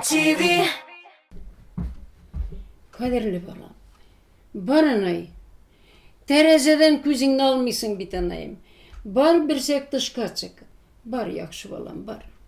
TV. Kaderli balam, baranay. Terezeden küzünü almışsın bir taneyim. Bar bir sek dışka çık. Bar yakşı balam, bar.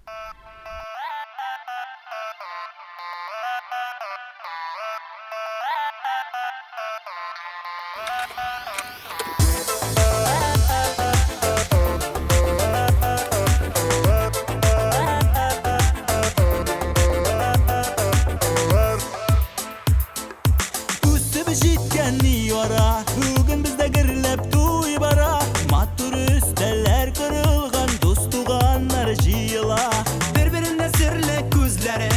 Bugün bizde gırlep duy bara Mattur üsteller kırılgan Dostuğanlar jıyıla Birbirine sirle küzlere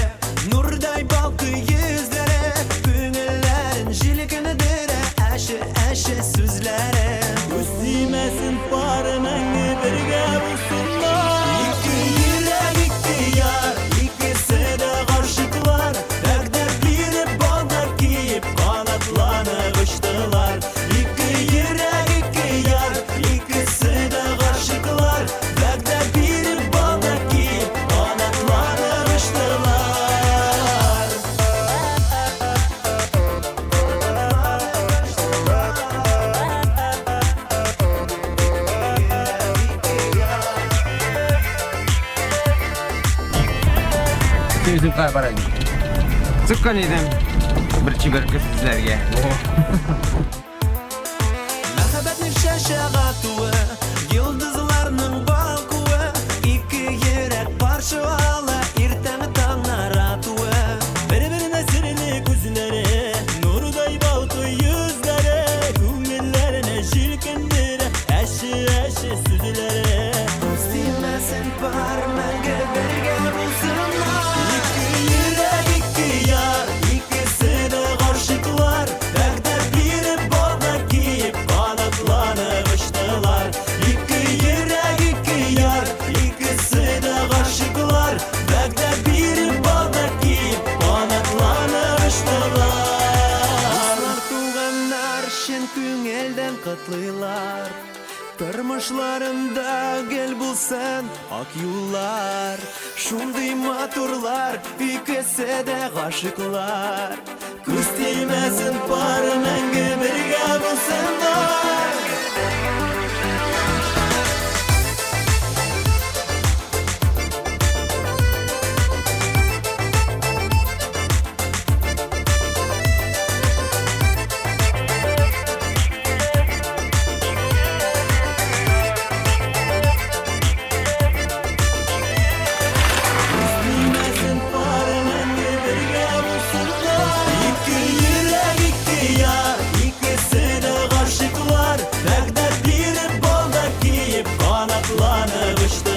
Nurday balkı yüzlere Büngüllerin jilikini dire Eşi eşi süzlere Üstümesin parmengi birge bulsunlar İki yürek iki yar İkisi de karşıklar Derdler biri baldak giyip kanatlanıp uçtular İki yürek iki yar İkisi de karşıklar Derdler biri baldak giyip kanatlanıp uçtular Yüzükler barayım. Sıkkın idim. Bir çiberki sizlerge. Merhametli şaşağı Yıldızlarının balkuı İki yürek parçalı İrtemi tanlar atığı Birbirine sirli gözleri Nurday balkı yüzleri Kümillerine şirkindire Eşi eşi süzüleri Üstümesin parmengi birge bulsunlar İki yürek iki yar İkisi de karşıklar Derdler biri baldak giyip kanatlanıp uçtular İki yürek iki yar İkisi de karşıklar Derdler biri baldak giyip kanatlanıp uçtular Dostlar tuğanlar şen küngelden katlılar Tırmışlarında gel bulsan ak yollar Şunday maturlar ikisi de aşıklar Kız değmesin parmengi birge bulsunlar Bilmesin parmengi birge bulsunlar İki yürek iki yar İkisi de karşıklar Derdler biri baldak giyip kanatlanıp uçtular